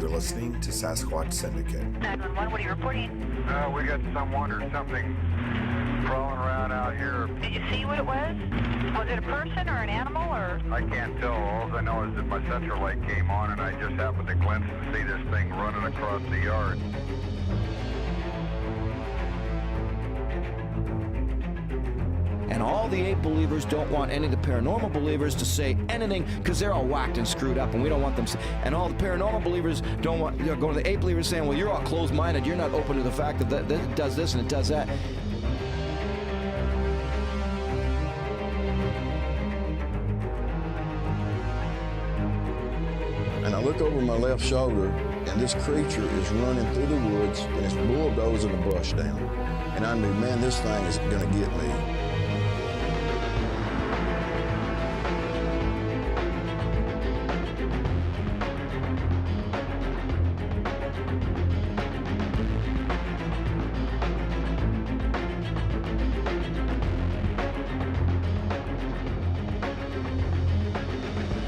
You're listening to Sasquatch Syndicate. 911, what are you reporting? We got someone or something crawling around out here. Did you see what it was? Was it a person or an animal or? I can't tell. All I know is that my central light came on and I just happened to glimpse and see this thing running across the yard. And all the ape believers don't want any of the paranormal believers to say anything because they're all whacked and screwed up, and we don't want them. And all the paranormal believers don't want, go to the ape believers saying, well, you're all closed-minded. You're not open to the fact that it does this and it does that. And I look over my left shoulder, and this creature is running through the woods, and it's bulldozing the brush down. And I knew, man, this thing is going to get me.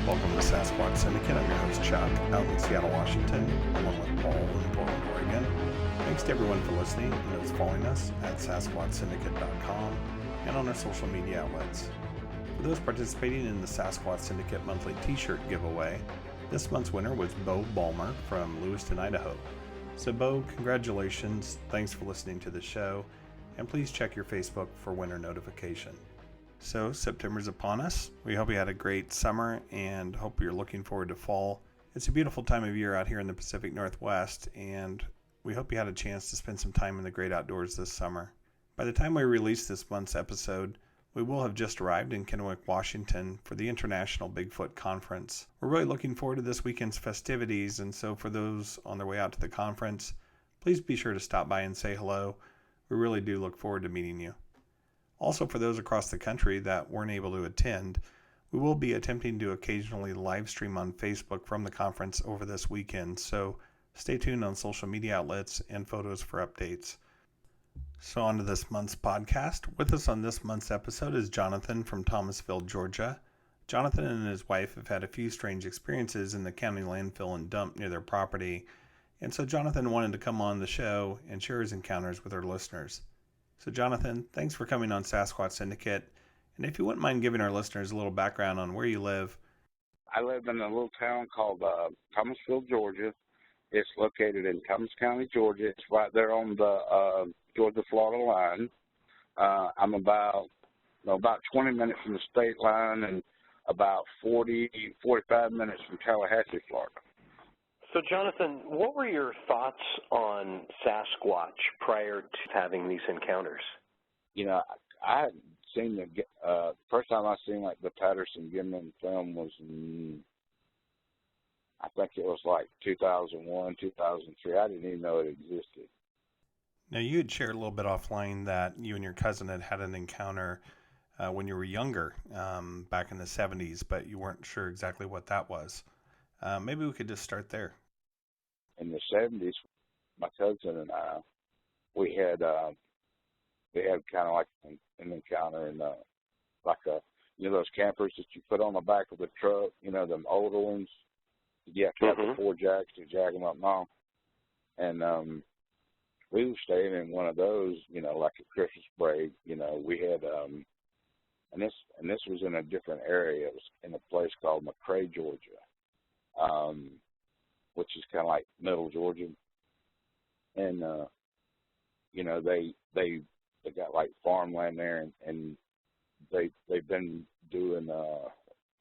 Welcome to Sasquatch Syndicate. I'm your host, Chuck, out in Seattle, Washington, along with Paul in Portland, Oregon. Thanks to everyone for listening and those following us at SasquatchSyndicate.com and on our social media outlets. For those participating in the Sasquatch Syndicate monthly t-shirt giveaway, this month's winner was Bo Balmer from Lewiston, Idaho. So Bo, congratulations, thanks for listening to the show, and please check your Facebook for winner notification. So September's upon us. We hope you had a great summer and hope you're looking forward to fall. It's a beautiful time of year out here in the Pacific Northwest, and we hope you had a chance to spend some time in the great outdoors this summer. By the time we release this month's episode, we will have just arrived in Kennewick, Washington for the International Bigfoot Conference. We're really looking forward to this weekend's festivities, and so for those on their way out to the conference, please be sure to stop by and say hello. We really do look forward to meeting you. Also, for those across the country that weren't able to attend, we will be attempting to occasionally live stream on Facebook from the conference over this weekend, so stay tuned on social media outlets and photos for updates. So on to this month's podcast. With us on this month's episode is Jonathan from Thomasville, Georgia. Jonathan and his wife have had a few strange experiences in the county landfill and dump near their property, and so Jonathan wanted to come on the show and share his encounters with our listeners. So Jonathan, thanks for coming on Sasquatch Syndicate. And if you wouldn't mind giving our listeners a little background on where you live. I live in a little town called Thomasville, Georgia. It's located in Thomas County, Georgia. It's right there on the Georgia-Florida line. I'm about 20 minutes from the state line and about 45 minutes from Tallahassee, Florida. So, Jonathan, what were your thoughts on Sasquatch prior to having these encounters? You know, I had seen the first time I seen like the Patterson-Gimlin film was I think it was like 2001, 2003. I didn't even know it existed. Now, you had shared a little bit offline that you and your cousin had an encounter when you were younger, back in the 70s, but you weren't sure exactly what that was. Maybe we could just start there. In the 70s, my cousin and I, we had kind of like an encounter in like those campers that you put on the back of the truck, them older ones. You have to have the 4 jacks to jack them up now. And we were staying in one of those, like a Christmas break. We had and this was in a different area. It was in a place called McRae, Georgia. Which is kind of like middle Georgia, and they got like farmland there, and they've been doing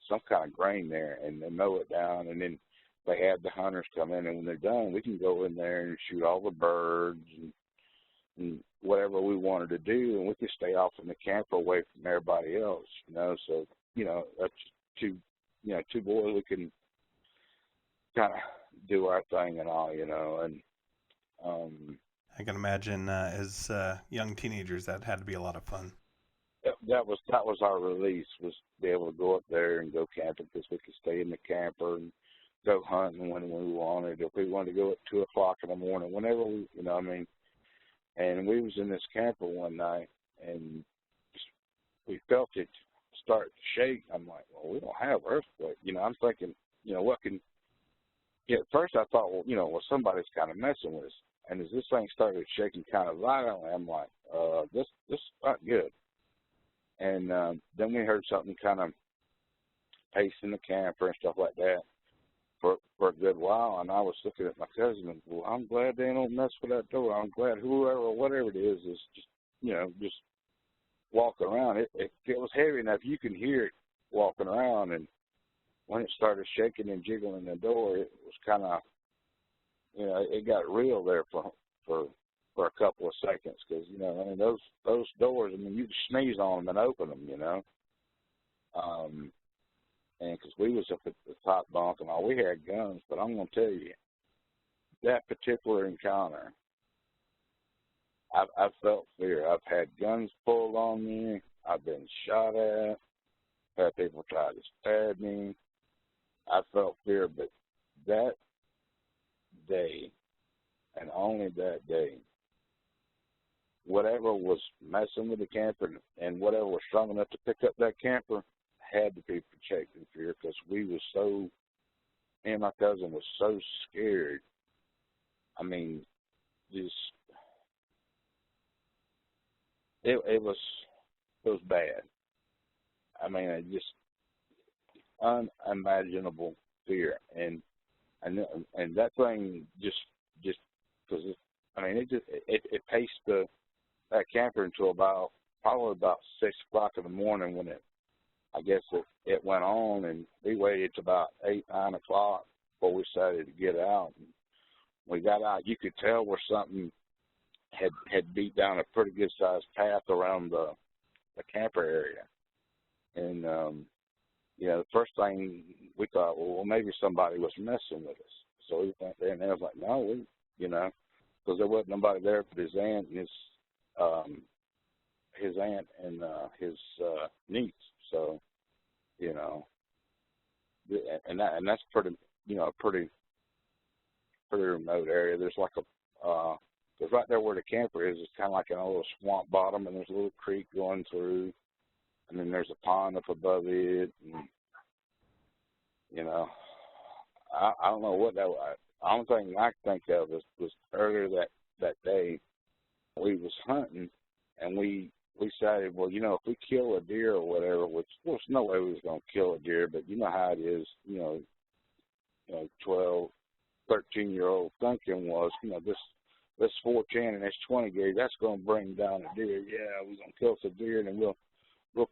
some kind of grain there, and they mow it down, and then they have the hunters come in, and when they're done, we can go in there and shoot all the birds and whatever we wanted to do, and we can stay off in the camper away from everybody else, So that's two boys, we can kind of do our thing and all, and I can imagine as young teenagers that had to be a lot of fun. That was our release, was to be able to go up there and go camping, because we could stay in the camper and go hunting when we wanted. If we wanted to go at 2 o'clock in the morning, whenever we, And we was in this camper one night, and we felt it start to shake. I'm like, well, we don't have earthquake. I'm thinking, what can at first I thought, well, somebody's kind of messing with us. And as this thing started shaking kind of violently, I'm like, this is not good. And then we heard something kind of pacing the camper and stuff like that for a good while. And I was looking at my cousin and, well, I'm glad they don't mess with that door. I'm glad whoever or whatever it is just, just walking around. It was heavy enough you can hear it walking around. And when it started shaking and jiggling the door, it was kind of, it got real there for a couple of seconds because, those doors, you could sneeze on them and open them, and because we was up at the top bunk and all, we had guns, but I'm going to tell you, that particular encounter, I've felt fear. I've had guns pulled on me. I've been shot at. Had people try to stab me. I felt fear, but that day, and only that day, whatever was messing with the camper and whatever was strong enough to pick up that camper had to be protected fear because me and my cousin was so scared. It was bad. It just unimaginable fear, and that thing just because it paced that camper until probably about 6 o'clock in the morning when it went on, and we waited to about 8, 9 o'clock before we decided to get out. And we got out, you could tell where something had beat down a pretty good sized path around the camper area. And the first thing we thought, well, maybe somebody was messing with us. So we went there, and I was like, no, because there wasn't nobody there but his aunt and his niece. So, and that's pretty remote area. There's like because right there where the camper is, it's kind of like a little swamp bottom, and there's a little creek going through, and then there's a pond up above it, and I don't know what that was. The only thing I can think of was earlier that day, we was hunting, and we decided, well, if we kill a deer or whatever, which there's no way we was going to kill a deer, but you know how it is, 12, 13-year-old thinking was, this 410 and this 20 gauge, that's going to bring down a deer. Yeah, we're going to kill some deer, and then we'll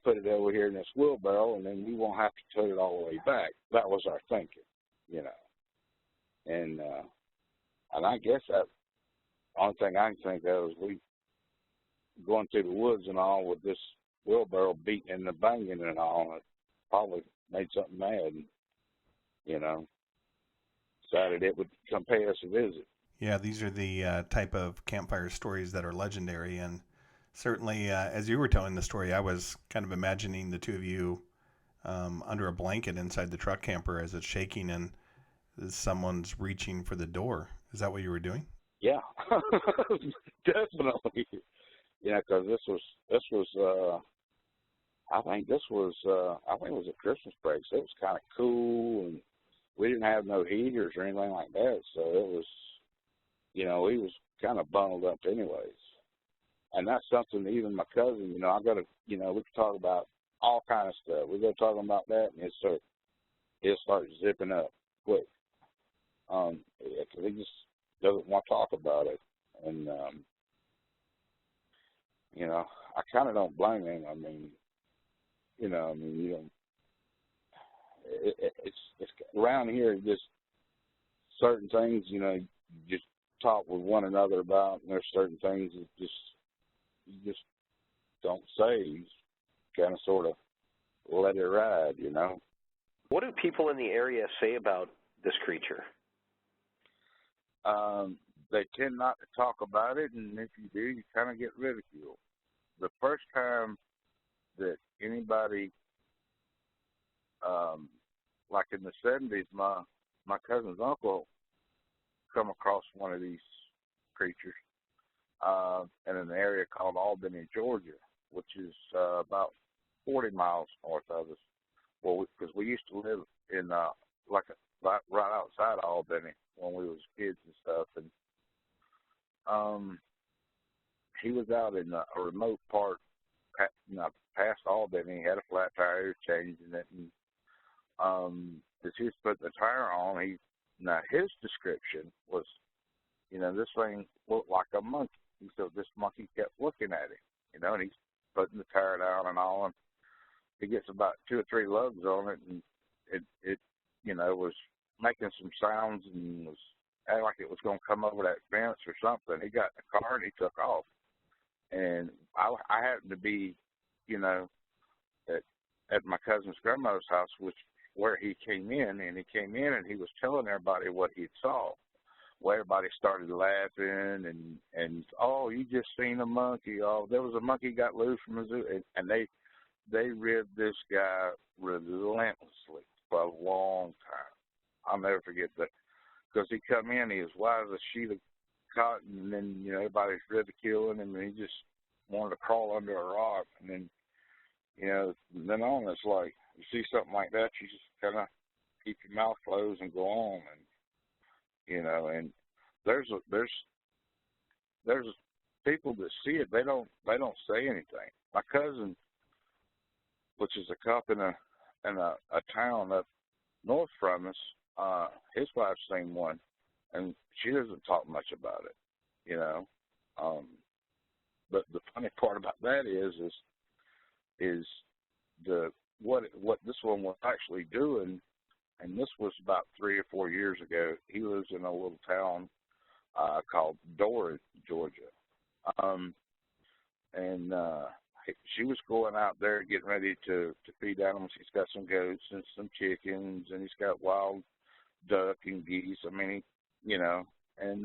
put it over here in this wheelbarrow, and then we won't have to tote it all the way back. That was our thinking, And I guess that only thing I can think of is we going through the woods and all with this wheelbarrow beating and the banging and all, and it probably made something mad, and, decided it would come pay us a visit. Yeah, these are the type of campfire stories that are legendary, and certainly as you were telling the story, I was kind of imagining the two of you under a blanket inside the truck camper as it's shaking and someone's reaching for the door. Is that what you were doing? Yeah, definitely. Because this was I think it was a Christmas break, so it was kind of cool, and we didn't have no heaters or anything like that, so it was, we was kind of bundled up anyways. And that's something even my cousin, I got to, we could talk about all kind of stuff. We go talking about that, and it starts zipping up quick. He just doesn't want to talk about it, and I kind of don't blame him. It's around here, just certain things, you just talk with one another about, and there's certain things that you just don't say. You kind of sort of let it ride, What do people in the area say about this creature? They tend not to talk about it, and if you do, you kind of get ridiculed. The first time that anybody, like in the 70s, my cousin's uncle come across one of these creatures in an area called Albany, Georgia, which is about 40 miles north of us. Well, because we used to live in right outside of Albany when we was kids and stuff, and he was out in a remote part, past Albany. He had a flat tire, he was changing it, and as he was putting the tire on, now his description was, this thing looked like a monkey. He said this monkey kept looking at him, and he's putting the tire down and all, and he gets about 2 or 3 lugs on it, and it was making some sounds and was acting like it was going to come over that fence or something. He got in the car and he took off. And I happened to be, at my cousin's grandmother's house, where he came in, and he was telling everybody what he saw. Well, everybody started laughing, and oh, you just seen a monkey. Oh, there was a monkey got loose from the zoo, and they ribbed this guy relentlessly for a long time. I'll never forget that, because he come in, he was white as a sheet of cotton, and then everybody's ridiculing him, and he just wanted to crawl under a rock, and then then on, it's like you see something like that, you just kind of keep your mouth closed and go on, and there's people that see it, they don't say anything. My cousin, which is a cop in a town up north from us, his wife's seen one, and she doesn't talk much about it, but the funny part about that is what this one was actually doing, and this was about 3 or 4 years ago. He lives in a little town called Dora, Georgia, and she was going out there getting ready to feed animals. He's got some goats and some chickens, and he's got wild duck and geese. I mean, and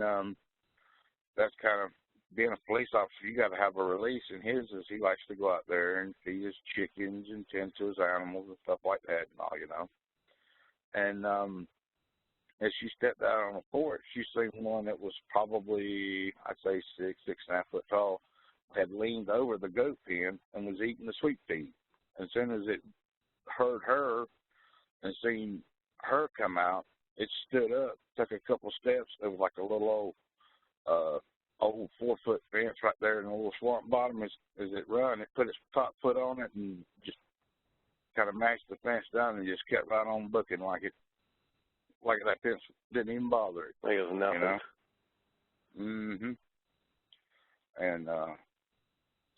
that's kind of, being a police officer, you got to have a release, and his is he likes to go out there and feed his chickens and tend to his animals and stuff like that and all, And as she stepped out on the porch, she seen one that was probably, I'd say 6.5 foot tall, had leaned over the goat pen and was eating the sweet pea. And as soon as it heard her and seen her come out, it stood up, took a couple steps. It was like a little old 4-foot fence right there in a little swamp bottom. As it run, it put its top foot on it and just kind of mashed the fence down and just kept right on booking like that fence didn't even bother it. Like it was nothing. Mm-hmm. And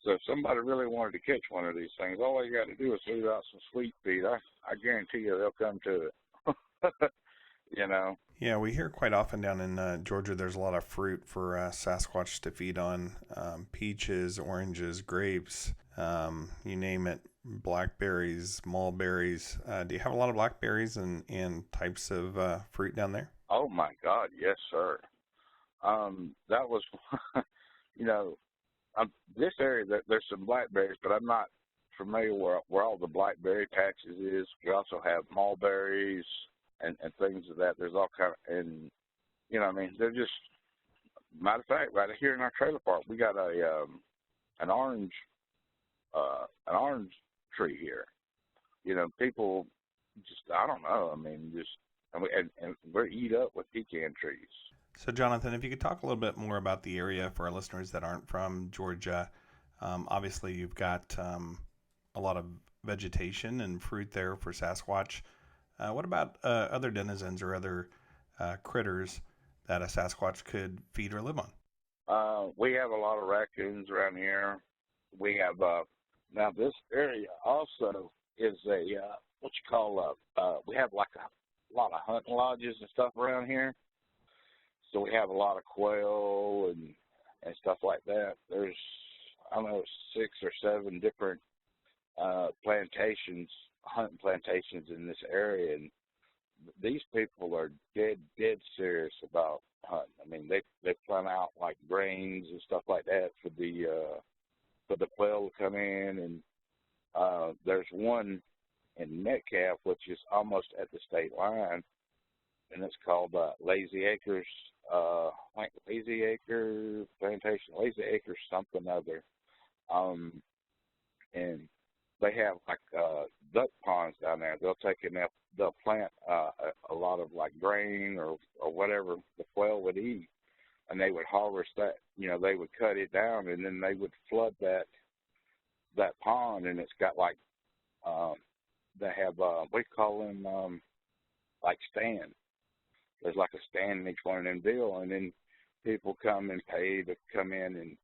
so if somebody really wanted to catch one of these things, all they got to do is leave out some sweet feed. I guarantee you they'll come to it. Yeah, we hear quite often down in Georgia there's a lot of fruit for Sasquatch to feed on. Peaches, oranges, grapes, you name it, blackberries, mulberries. Do you have a lot of blackberries and types of fruit down there? Oh, my God, yes, sir. That was, this area, there's some blackberries, but I'm not familiar where all the blackberry patches is. We also have mulberries and things of that. There's all kind of, and they're just, matter of fact, right here in our trailer park, we got an orange tree here. People just, I don't know. And we're eat up with pecan trees. So, Jonathan, if you could talk a little bit more about the area for our listeners that aren't from Georgia. Obviously, you've got a lot of vegetation and fruit there for Sasquatch. What about other denizens or other critters that a Sasquatch could feed or live on? We have a lot of raccoons around here. We have, now this area also is we have like a lot of hunting lodges and stuff around here. So we have a lot of quail and stuff like that. There's, I don't know, 6 or 7 different hunting plantations in this area, and these people are dead serious about hunting. They plan out like grains and stuff like that for the quail to come in, and there's one in Metcalf, which is almost at the state line, and it's called Lazy Acres, Lazy Acre Plantation, Lazy Acres something other, and they have like duck ponds down there. They'll take it and they'll plant a lot of like grain or whatever the quail would eat, and they would harvest that. They would cut it down, and then they would flood that pond, and it's got like they have we call them like stands. There's like a stand in each one of them deal, and then people come and pay to come in and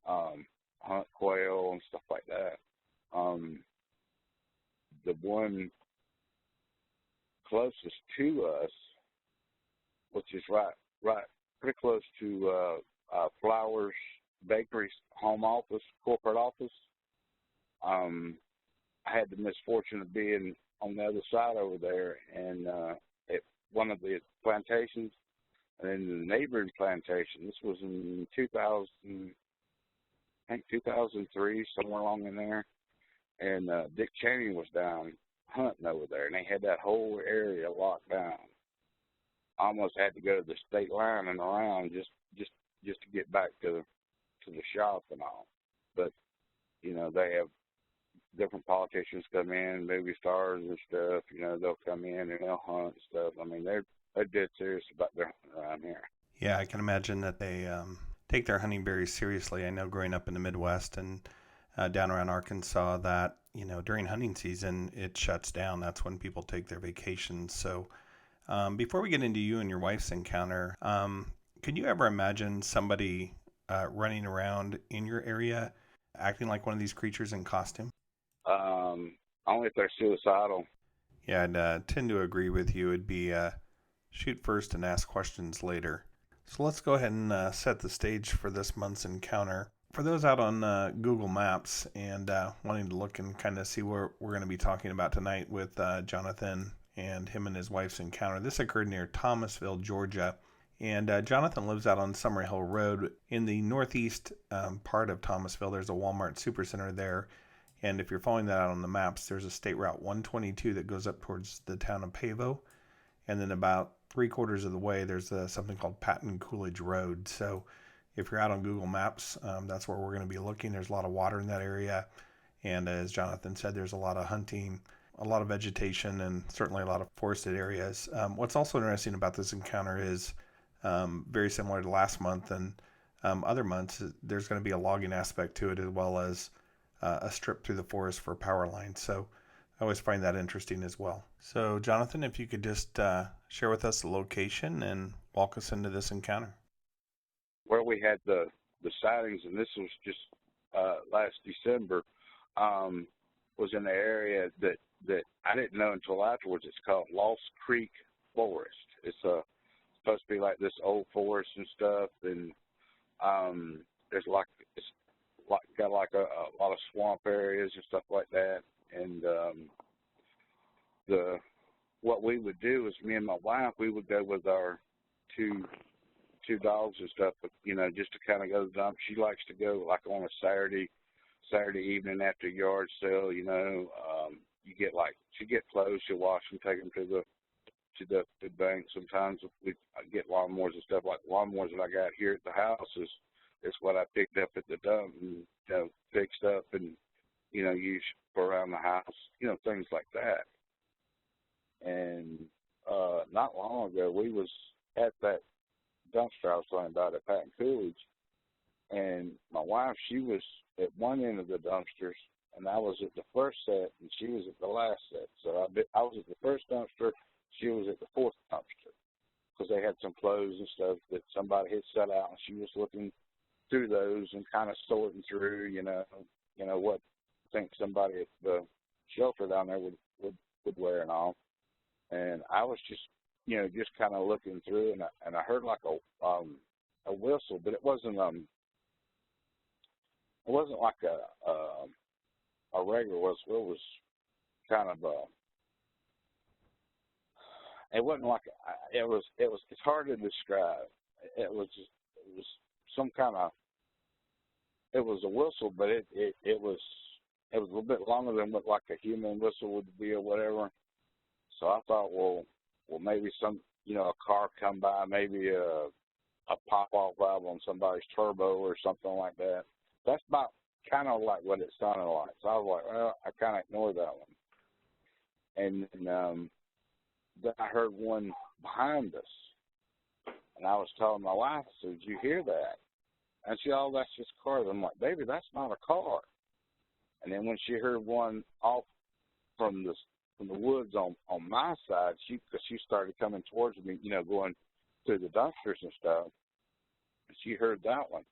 hunt quail and stuff like that. The one closest to us, which is right pretty close to Flowers Bakery's home office, corporate office. I had the misfortune of being on the other side over there, and at one of the plantations, and then the neighboring plantation. This was in 2003, somewhere along in there. And Dick Cheney was down hunting over there, and they had that whole area locked down. I almost had to go to the state line and around just to get back to the shop and all. But they have different politicians come in, movie stars and stuff. They'll come in and they'll hunt and stuff. I mean, they're dead serious about their hunting around here. Yeah, I can imagine that they take their hunting very seriously. I know growing up in the Midwest and down around Arkansas that, during hunting season, it shuts down. That's when people take their vacations. So before we get into you and your wife's encounter, could you ever imagine somebody running around in your area acting like one of these creatures in costume? Only if they're suicidal. Yeah, I'd tend to agree with you. It'd be shoot first and ask questions later. So let's go ahead and set the stage for this month's encounter. For those out on Google Maps and wanting to look and kind of see what we're going to be talking about tonight with Jonathan and him and his wife's encounter, this occurred near Thomasville, Georgia. And Jonathan lives out on Summerhill Road in the northeast part of Thomasville. There's a Walmart Supercenter there. And if you're following that out on the maps, there's a State Route 122 that goes up towards the town of Pavo. And then about 3/4 of the way, there's something called Patton Coolidge Road. So if you're out on Google Maps, that's where we're going to be looking. There's a lot of water in that area. And as Jonathan said, there's a lot of hunting, a lot of vegetation, and certainly a lot of forested areas. What's also interesting about this encounter is very similar to last month and other months, there's going to be a logging aspect to it as well as a strip through the forest for power lines. So I always find that interesting as well. So Jonathan, if you could just share with us the location and walk us into this encounter. Where we had the sightings, and this was just last December, was in the area that I didn't know until afterwards. It's called Lost Creek Forest. It's supposed to be like this old forest and stuff, and there's got like a lot of swamp areas and stuff like that. And what we would do is me and my wife, we would go with our two dogs and stuff, but, just to kind of go to the dump. She likes to go like on a Saturday evening after a yard sale. You get clothes, she'll wash them, take them to the bank. Sometimes we get lawnmowers and stuff. Like the lawnmowers that I got here at the house is what I picked up at the dump and fixed up and used for around the house, things like that. And not long ago, we was at that dumpster I was talking about at Patton Coolidge, and my wife, she was at one end of the dumpsters, and I was at the first set, and she was at the last set. So I was at the first dumpster, she was at the fourth dumpster, because they had some clothes and stuff that somebody had set out, and she was looking through those and kind of sorting through, what I think somebody at the shelter down there would wear and all. And I was just kind of looking through, and I heard like a whistle, but it wasn't like a regular whistle. It was kind of it wasn't like it's hard to describe. It was some kind of, it was a whistle, but it was a little bit longer than what like a human whistle would be or whatever. So I thought, well, maybe some, a car come by, maybe a pop-off valve on somebody's turbo or something like that. That's about kind of like what it sounded like. So I was like, well, I kind of ignored that one. And then I heard one behind us. And I was telling my wife, I said, did you hear that? And she, oh, that's just cars. I'm like, baby, that's not a car. And then when she heard one off from the woods on my side, because she started coming towards me, you know, going through the dumpsters and stuff, she heard that one.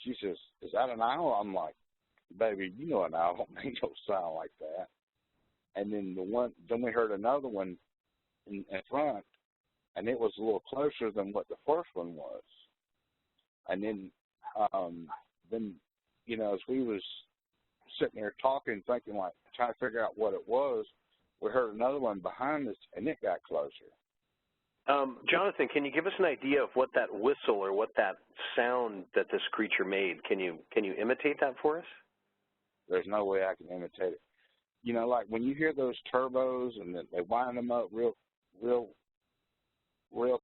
She says, is that an owl? I'm like, baby, you know an owl don't make no sound like that. And then then we heard another one in front, and it was a little closer than what the first one was. And then, you know, as we was sitting there talking, thinking, like, trying to figure out what it was, we heard another one behind us, and it got closer. Jonathan, can you give us an idea of what that whistle or what that sound that this creature made? Can you imitate that for us? There's no way I can imitate it. You know, like when you hear those turbos and they wind them up real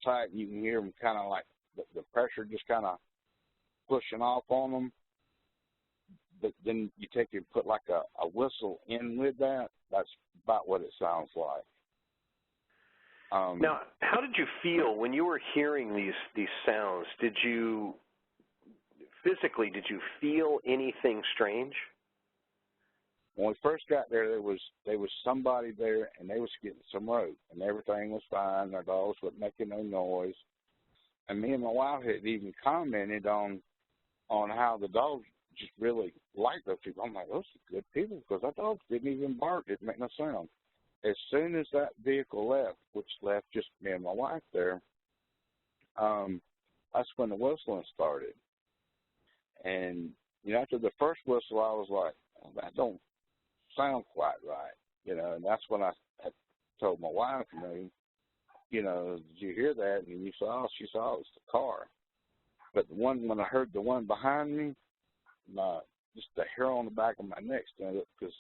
tight, and you can hear them kind of like the pressure just kind of pushing off on them. But then you take and put like a whistle in with that. That's about what it sounds like. Now, how did you feel when you were hearing these sounds? Did you feel anything strange? When we first got there, there was somebody there, and they was getting some rope, and everything was fine. Their dogs wasn't making no noise. And me and my wife had even commented on how the dogs just really liked those people. I'm like, those are good people, because our dogs didn't even bark. It didn't make no sound. As soon as that vehicle left, which left just me and my wife there, that's when the whistling started. And, you know, after the first whistle, I was like, oh, that don't sound quite right, you know, and that's when I told my wife, you know, did you hear that? And she saw it was the car. But when I heard the one behind me, just the hair on the back of my neck stood up, because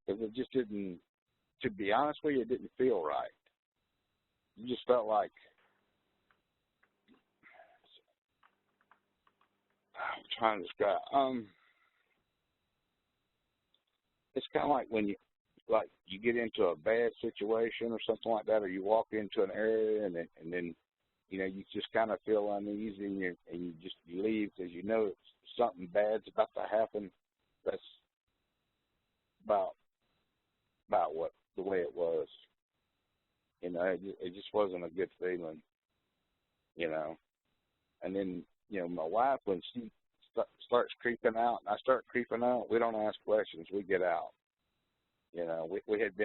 it just didn't, to be honest with you, it didn't feel right. You just felt like, I'm trying to describe, it's kind of like when you get into a bad situation or something like that, or you walk into an area and then you know, you just kind of feel uneasy, and you leave because you know something bad's about to happen. That's about what the way it was. You know, it just wasn't a good feeling. You know, and then, you know, my wife, when she starts creeping out, and I start creeping out, we don't ask questions. We get out. You know, we had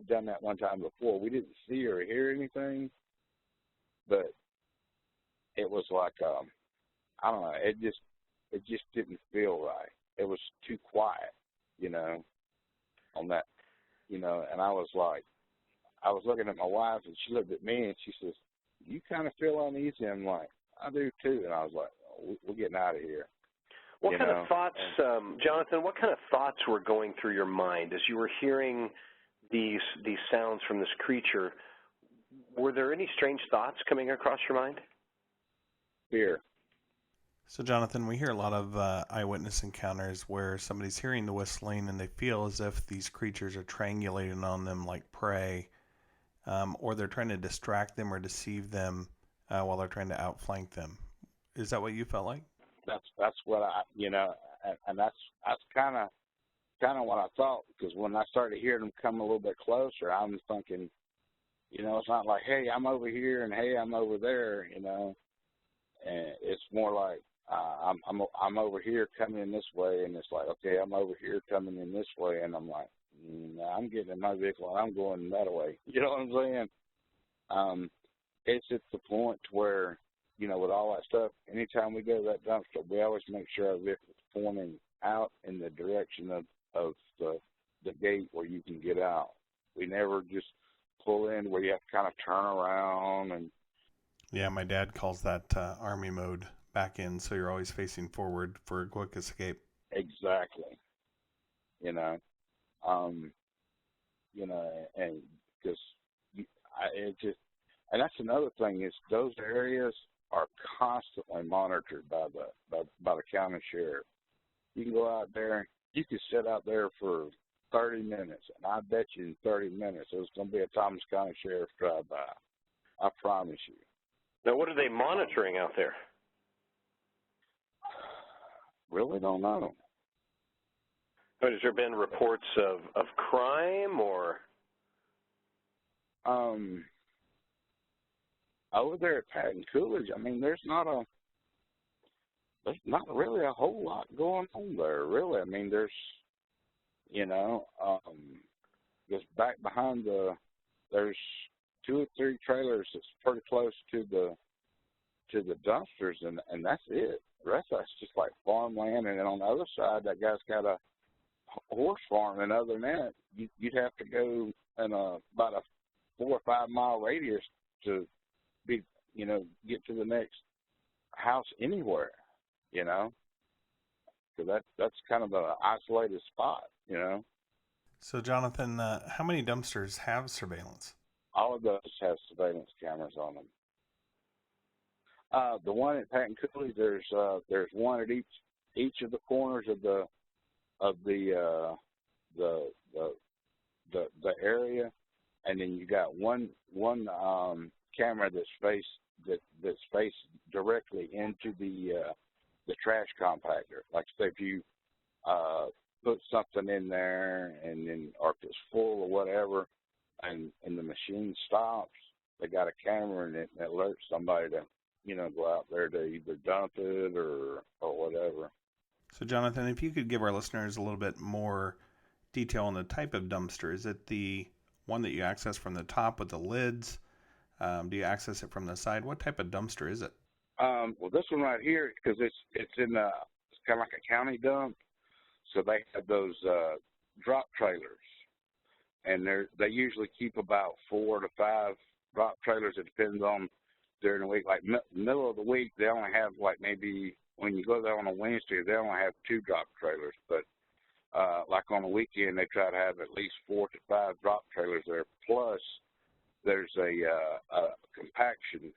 done that one time before. We didn't see or hear anything, but it was like, I don't know. It just didn't feel right. It was too quiet, you know, on that, you know. And I was looking at my wife, and she looked at me, and she says, "You kind of feel uneasy?" I'm like, "I do too." And I was like, "We're getting out of here." What kind of thoughts, Jonathan, what kind of thoughts were going through your mind as you were hearing these sounds from this creature? Were there any strange thoughts coming across your mind? Fear. So, Jonathan, we hear a lot of eyewitness encounters where somebody's hearing the whistling and they feel as if these creatures are triangulating on them like prey, or they're trying to distract them or deceive them while they're trying to outflank them. Is that what you felt like? That's what I, you know, and that's kind of what I thought, because when I started hearing them come a little bit closer, I was thinking, you know, it's not like, hey, I'm over here and hey, I'm over there, you know, and it's more like I'm over here coming in this way, and it's like, okay, I'm over here coming in this way, and I'm like, I'm getting in my vehicle and I'm going that way. You know what I'm saying? It's at the point where, you know, with all that stuff, anytime we go to that dumpster, we always make sure our vehicle's pointing out in the direction of the gate where you can get out. We never just pull in where you have to kind of turn around. And yeah, my dad calls that army mode, back in, so you're always facing forward for a quick escape. Exactly. You know, and because and that's another thing, is those areas are constantly monitored by the county sheriff. You can go out there. You can sit out there for 30 minutes, and I bet you in 30 minutes there's going to be a Thomas County Sheriff drive-by. I promise you. Now, what are they monitoring out there? Really don't know. Has there been reports of crime or? Over there at Patterson-Coolidge, I mean, there's not really a whole lot going on there, really. I mean, there's, just back behind there's 2 or 3 trailers that's pretty close to the dumpsters, and that's it. The rest of it's just like farmland, and then on the other side, that guy's got a horse farm, and other than that, you'd have to go in about a 4 or 5 mile radius to be, get to the next house anywhere, So that's kind of an isolated spot, So, Jonathan, how many dumpsters have surveillance? All of those have surveillance cameras on them. The one at Patterson-Coolidge, there's one at each of the corners of the area, and then you got one camera that's faced directly into the trash compactor. Like say if you put something in there and then or if it's full or whatever, and the machine stops, they got a camera and it alerts somebody to go out there to either dump it or whatever. So, Jonathan, if you could give our listeners a little bit more detail on the type of dumpster. Is it the one that you access from the top with the lids? Do you access it from the side? What type of dumpster is it? Well, this one right here, because it's in it's kind of like a county dump, so they have those drop trailers, and they usually keep about 4 to 5 drop trailers. It depends on during the week. Like middle of the week, they only have like maybe when you go there on a Wednesday, they only have 2 drop trailers, but like on the weekend, they try to have at least 4 to 5 drop trailers there. Plus, there's a compaction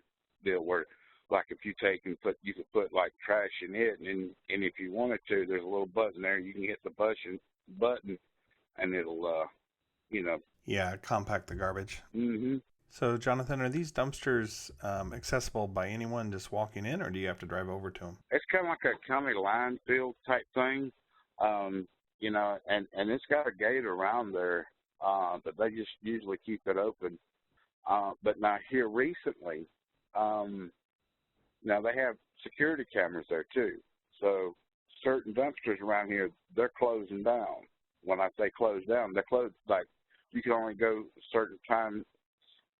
deal where, like, if you take and you could put like trash in it, and if you wanted to, there's a little button there. You can hit the button, and it'll, Yeah, compact the garbage. Mm-hmm. So, Jonathan, are these dumpsters accessible by anyone just walking in, or do you have to drive over to them? It's kind of like a county landfill type thing, and it's got a gate around there, but they just usually keep it open. But now here recently, now they have security cameras there too. So certain dumpsters around here, they're closing down. When I say closed down, they're closed, like you can only go a certain time,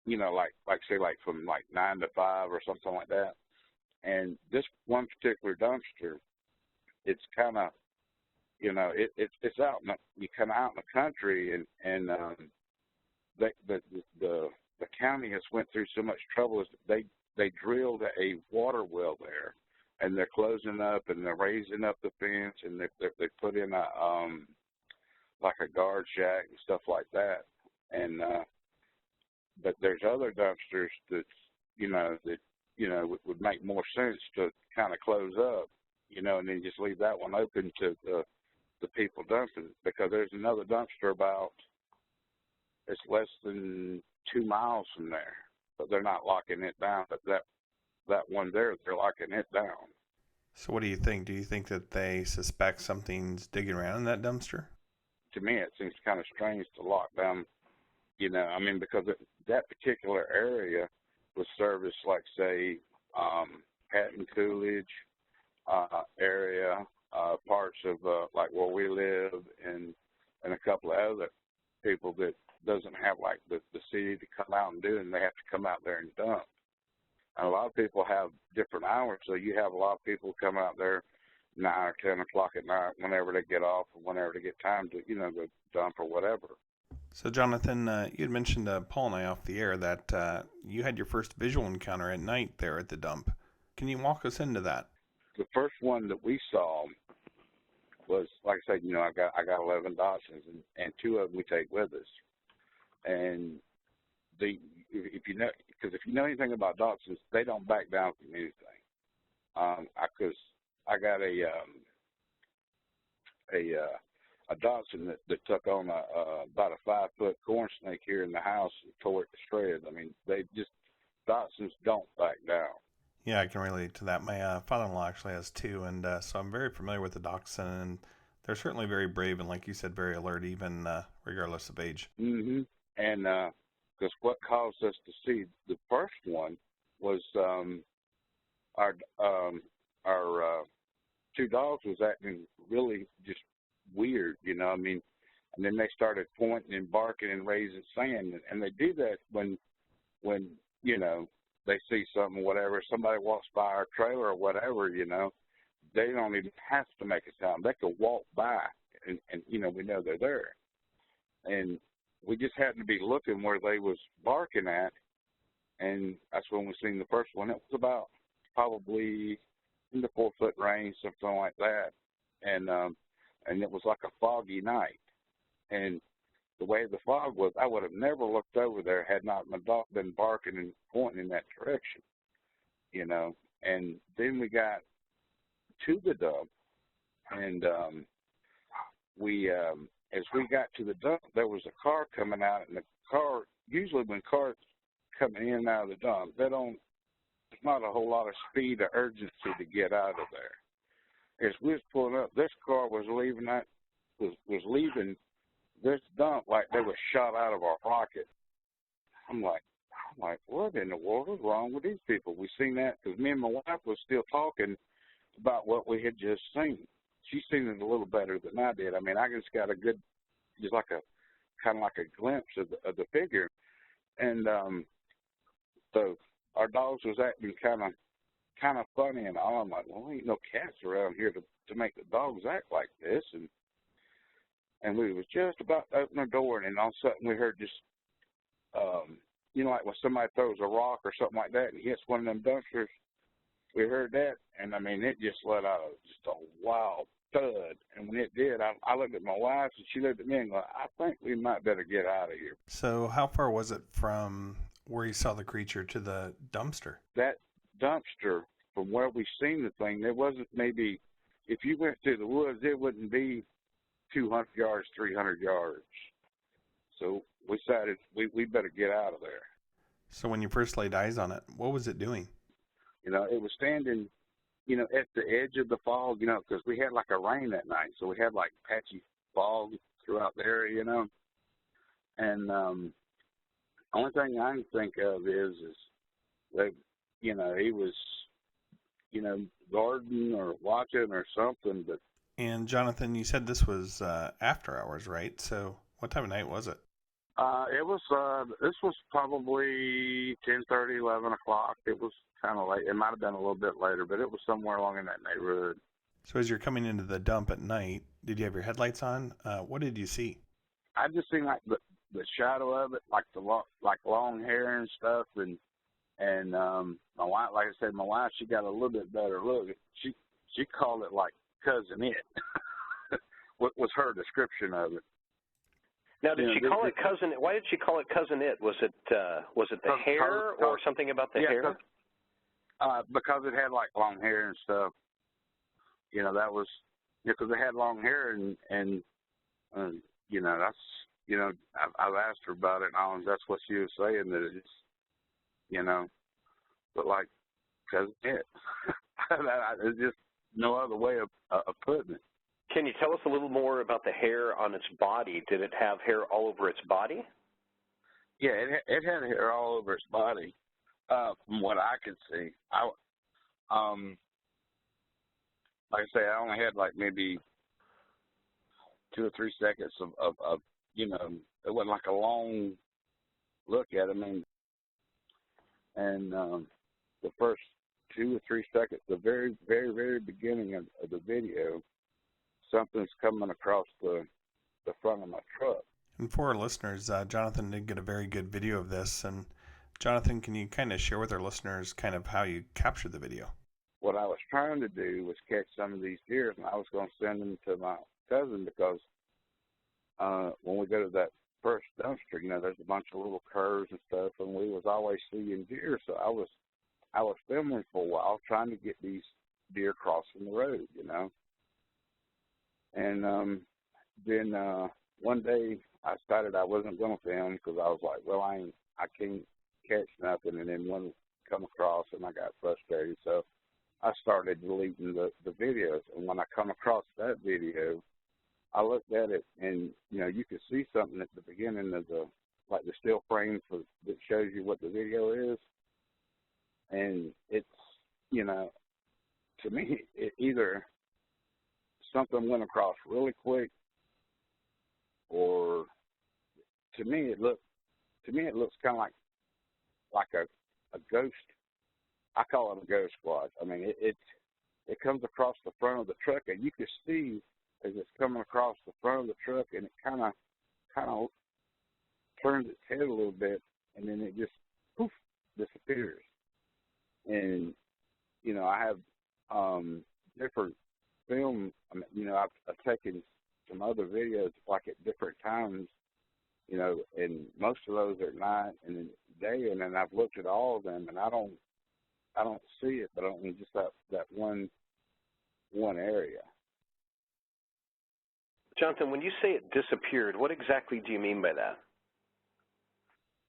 like say like from like 9 to 5 or something like that. And this one particular dumpster, it's kind of, it's out you kind of out in the country, and the county has went through so much trouble. They drilled a water well there, and they're closing up and they're raising up the fence, and they put in like a guard shack and stuff like that. And but there's other dumpsters that would make more sense to kind of close up, and then just leave that one open to the people dumping, because there's another dumpster it's less than 2 miles from there, but they're not locking it down. But that one there, they're locking it down. So what do you think? Do you think that they suspect something's digging around in that dumpster? To me, it seems kind of strange to lock down, because that particular area was serviced, like, say, Patterson-Coolidge area, parts of, like, where we live, and a couple of other people that doesn't have, like, the city to come out and do it, and they have to come out there and dump. And a lot of people have different hours, so you have a lot of people come out there 9 or 10 o'clock at night whenever they get off or whenever they get time to, go dump or whatever. So, Jonathan, you had mentioned Paul and I off the air that you had your first visual encounter at night there at the dump. Can you walk us into that? The first one that we saw was, like I said, I got 11 Dachshunds, and 2 of them we take with us. And if you know anything about Dachshunds, they don't back down from anything. Because I got a dachshund that took on about a 5-foot corn snake here in the house and tore it to shreds. I mean, dachshunds don't back down. Yeah, I can relate to that. My father-in-law actually has 2, and so I'm very familiar with the dachshund, and they're certainly very brave and, like you said, very alert, even regardless of age. Mm-hmm. And because what caused us to see the first one was our 2 dogs was acting really just weird, you know. I mean, and then they started pointing and barking and raising sand, and they do that when you know, they see something, whatever. Somebody walks by our trailer or whatever, you know, they don't even have to make a sound. They could walk by, and you know, we know they're there. And we just happened to be looking where they was barking at, and that's when we seen the first one. It was about probably in the 4-foot range, something like that. And it was like a foggy night. And the way the fog was, I would have never looked over there had not my dog been barking and pointing in that direction, you know. And then we got to the dump, and as we got to the dump, there was a car coming out, and the car, usually when cars coming in and out of the dump, there's not a whole lot of speed or urgency to get out of there. As we was pulling up, this car was leaving this dump like they were shot out of a rocket. I'm like, what in the world is wrong with these people? We seen that because me and my wife was still talking about what we had just seen. She's seen it a little better than I did. I mean, I just got just like a kind of like a glimpse of the figure, and so our dogs was acting kind of funny, and all. I'm like, well, ain't no cats around here to make the dogs act like this, and we was just about to open the door, and then all of a sudden we heard just, you know, like when somebody throws a rock or something like that and hits one of them dumpsters. We heard that, and I mean, it just let out just a wild thud. And when it did, I looked at my wife, and she looked at me and go, I think we might better get out of here. So how far was it from where you saw the creature to the dumpster? That dumpster, from where we seen the thing, there wasn't maybe, if you went through the woods, it wouldn't be 200 yards, 300 yards. So we decided we better get out of there. So when you first laid eyes on it, what was it doing? You know, it was standing, you know, at the edge of the fog, you know, because we had like a rain that night. So we had like patchy fog throughout the area, you know. And only thing I can think of is that, you know, he was, you know, guarding or watching or something. But And Jonathan, you said this was after hours, right? So what time of night was it? This was probably 10:30, 11 o'clock. It was kind of late. It might have been a little bit later, but it was somewhere along in that neighborhood. So as you're coming into the dump at night, did you have your headlights on? What did you see? I just seen like the shadow of it, like long hair and stuff, and my wife, like I said, she got a little bit better look. She called it like Cousin It. What was her description of it? Now, did she call it Cousin It? Why did she call it Cousin It? Was it the hair or something about the hair? Because it had like long hair and stuff. You know, that was because it had long hair and you know, that's, you know, I've asked her about it and that's what she was saying, that it's, you know, but like Cousin It. There's just no other way of putting it. Can you tell us a little more about the hair on its body? Did it have hair all over its body? Yeah, it had hair all over its body, from what I could see. Like I say, I only had like maybe 2 or 3 seconds of you know, it wasn't like a long look at it. I mean, and the first 2 or 3 seconds, the very, very, very beginning of the video, something's coming across the front of my truck. And for our listeners, Jonathan did get a very good video of this. And Jonathan, can you kind of share with our listeners kind of how you captured the video? What I was trying to do was catch some of these deer, and I was going to send them to my cousin because when we go to that first dumpster, you know, there's a bunch of little curves and stuff, and we was always seeing deer. So I was filming for a while trying to get these deer crossing the road, you know. And then one day I decided I wasn't going to film because I was like, well, I can't catch nothing. And then one come across and I got frustrated. So I started deleting the videos. And when I come across that video, I looked at it and, you could see something at the beginning of the still frame that shows you what the video is. And it's, to me, it either something went across really quick, or to me it looks kind of like a ghost. I call it a ghost squad. I mean, it comes across the front of the truck, and you can see as it's coming across the front of the truck, and it kind of turns its head a little bit, and then it just poof disappears. And I have different film. I've taken some other videos like at different times, and most of those are at night and in the day, and then I've looked at all of them, and I don't see it, but only just that one area. Jonathan, when you say it disappeared, what exactly do you mean by that?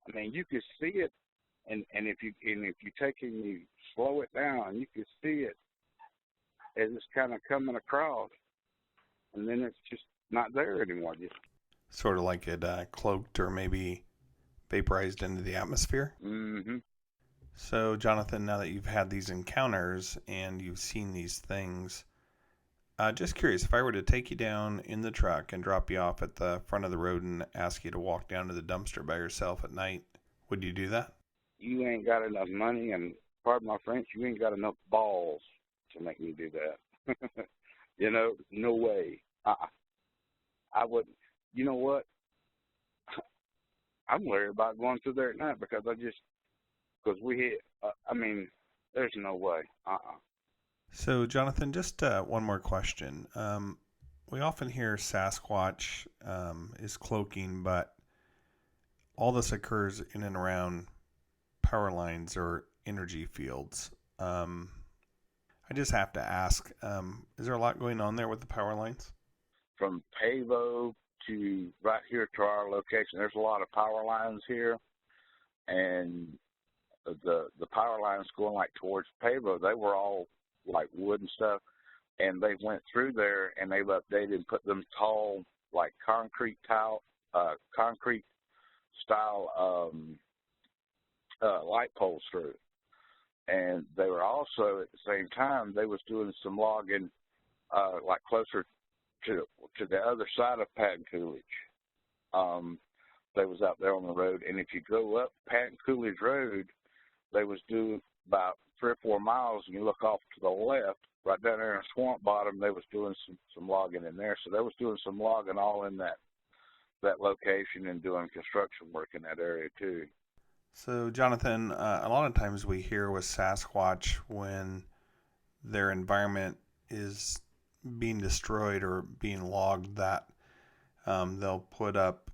I mean, you can see it, and if you take it and you slow it down, you can see it as it's kind of coming across, and then it's just not there anymore. Just sort of like it cloaked or maybe vaporized into the atmosphere. Mm-hmm. So, Jonathan, now that you've had these encounters and you've seen these things, just curious, if I were to take you down in the truck and drop you off at the front of the road and ask you to walk down to the dumpster by yourself at night, would you do that? You ain't got enough money, and pardon my French, you ain't got enough balls to make me do that. No way. I wouldn't. You know what? I'm worried about going through there at night because there's no way. So, Jonathan, just one more question. We often hear Sasquatch is cloaking, but all this occurs in and around power lines or energy fields. I just have to ask, is there a lot going on there with the power lines? From Pavo to right here to our location, there's a lot of power lines here, and the power lines going like towards Pavo, they were all like wood and stuff, and they went through there and they've updated and put them tall like concrete style light poles through. And they were also, at the same time, they was doing some logging like closer to the other side of Patton Coolidge. They was out there on the road, and if you go up Patton Coolidge Road, they was doing about 3 or 4 miles, and you look off to the left, right down there in Swamp Bottom, they was doing some logging in there. So they was doing some logging all in that location and doing construction work in that area too. So, Jonathan, a lot of times we hear with Sasquatch when their environment is being destroyed or being logged that they'll put up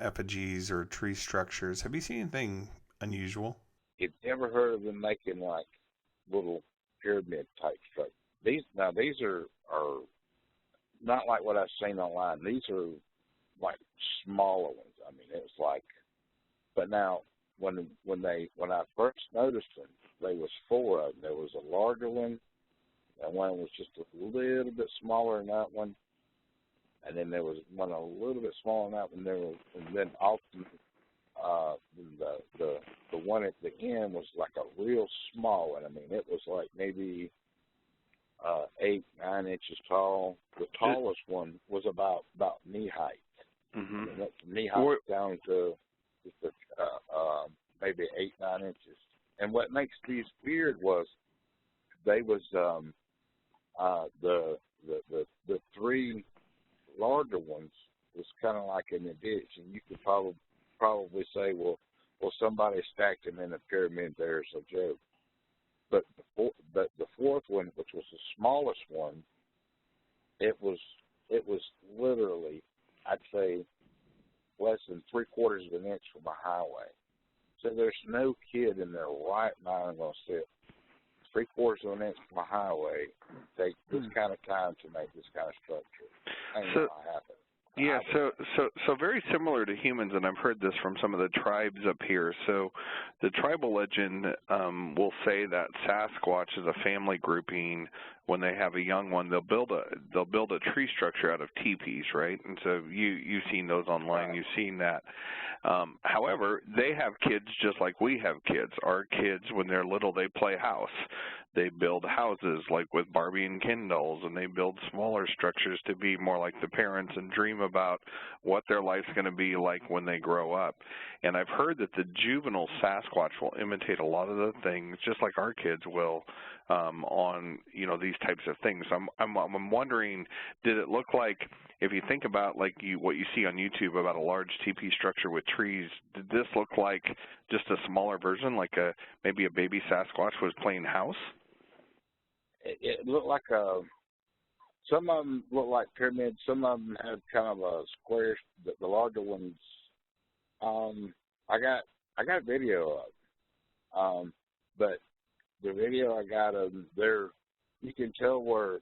effigies or tree structures. Have you seen anything unusual? You've ever heard of them making like little pyramid type structures? These are not like what I've seen online. These are like smaller ones. I mean, it's like, but now when I first noticed them, there was 4 of them. There was a larger one, and one was just a little bit smaller than that one, and then there was one a little bit smaller than that one. And then often the one at the end was like a real small one. I mean, it was like maybe 8-9 inches tall. The tallest one was about knee height. Mm-hmm. And that's knee height down to just maybe 8-9 inches. And what makes these weird was they was the 3 larger ones was kind of like in a ditch, and you could probably say, well, somebody stacked them in a pyramid there as a joke. But the 4th one, which was the smallest one, it was literally, I'd say, less than 3/4 of an inch from a highway. So there's no kid in their right mind going to sit 3/4 of an inch from a highway, take this kind of time to make this kind of structure. Ain't gonna happen. Yeah, so very similar to humans, and I've heard this from some of the tribes up here. So the tribal legend will say that Sasquatch is a family grouping. When they have a young one, they'll build a tree structure out of teepees, right? And so you've seen those online, you've seen that. However, they have kids just like we have kids. Our kids, when they're little, they play house. They build houses like with Barbie and Ken dolls, and they build smaller structures to be more like the parents and dream about what their life's going to be like when they grow up. And I've heard that the juvenile Sasquatch will imitate a lot of the things, just like our kids will, on these types of things. I'm wondering, did it look like, if you think about like what you see on YouTube about a large teepee structure with trees, did this look like just a smaller version, like maybe a baby Sasquatch was playing house? It looked like some of them look like pyramids. Some of them had kind of a square. The larger ones, I got video of, but the video I got of them, you can tell where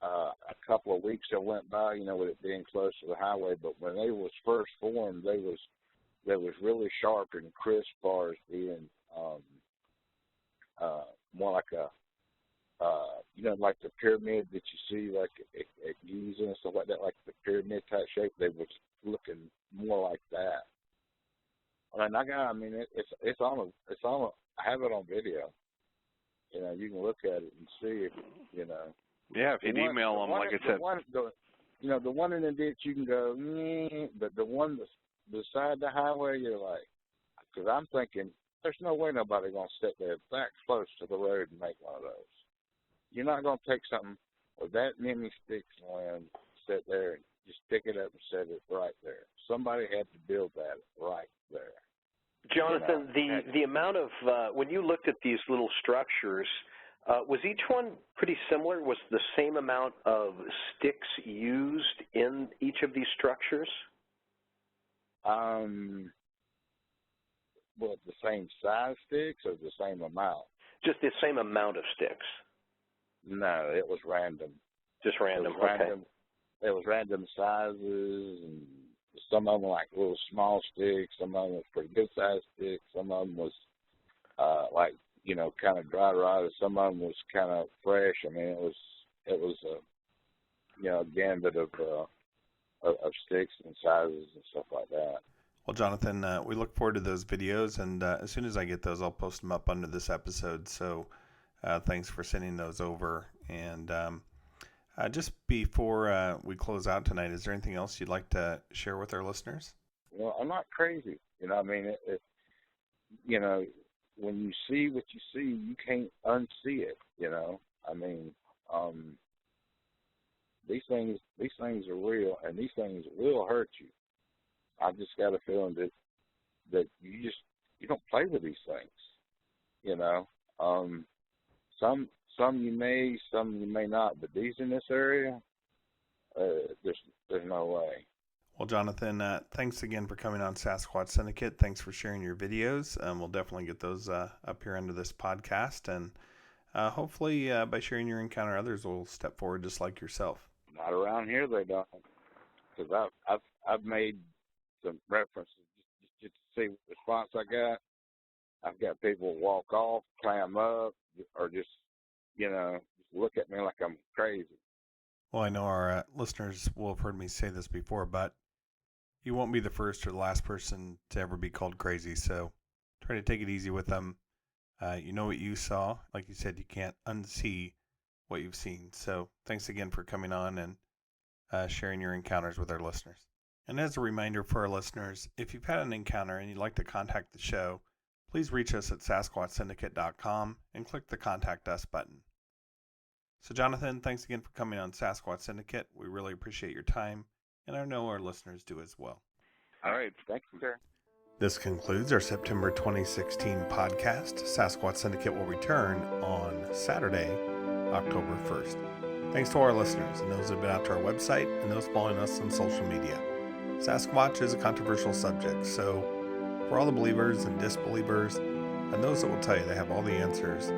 a couple of weeks that went by, with it being close to the highway. But when they was first formed, they was really sharp and crisp, as far as being more like a like the pyramid that you see, like at Giza and stuff like that, like the pyramid type shape. They was looking more like that. And it's on. I have it on video. You can look at it and see it. Yeah, if you'd email them, like I said. The one in the ditch, you can go, but the one that's beside the highway, you're like, because I'm thinking, there's no way nobody going to sit there that close to the road and make one of those. You're not going to take something with that many sticks and sit there and just pick it up and set it right there. Somebody had to build that right there. Jonathan, the amount of, when you looked at these little structures, was each one pretty similar? Was the same amount of sticks used in each of these structures? The same size sticks or the same amount? Just the same amount of sticks. No, it was random. Just random. Okay. It was random sizes, and some of them like little small sticks. Some of them was pretty good sized sticks. Some of them was kind of dry rotted. Some of them was kind of fresh. I mean, it was a gambit of sticks and sizes and stuff like that. Well, Jonathan, we look forward to those videos, and as soon as I get those, I'll post them up under this episode. So thanks for sending those over. And just before we close out tonight, is there anything else you'd like to share with our listeners? Well, I'm not crazy. When you see what you see, you can't unsee it. These things are real, and these things will hurt you. I just got a feeling that you don't play with these things. Some you may, some you may not, but these in this area, there's no way. Well, Jonathan, thanks again for coming on Sasquatch Syndicate. Thanks for sharing your videos. We'll definitely get those up here under this podcast, and hopefully by sharing your encounter, others will step forward just like yourself. Not around here, they don't, because I've made some references just to see what response I got. I've got people walk off, climb up, or just look at me like I'm crazy. Well, I know our listeners will have heard me say this before, but you won't be the first or the last person to ever be called crazy, so try to take it easy with them. You know what you saw. Like you said, you can't unsee what you've seen. So thanks again for coming on and sharing your encounters with our listeners. And as a reminder for our listeners, if you've had an encounter and you'd like to contact the show, please reach us at SasquatchSyndicate.com and click the Contact Us button. So, Jonathan, thanks again for coming on Sasquatch Syndicate. We really appreciate your time, and I know our listeners do as well. All right. Thank you, sir. This concludes our September 2016 podcast. Sasquatch Syndicate will return on Saturday, October 1st. Thanks to our listeners and those who have been out to our website and those following us on social media. Sasquatch is a controversial subject, so for all the believers and disbelievers, and those that will tell you they have all the answers,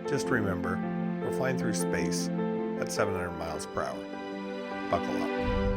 just remember, we're flying through space, at 700 miles per hour. Buckle up.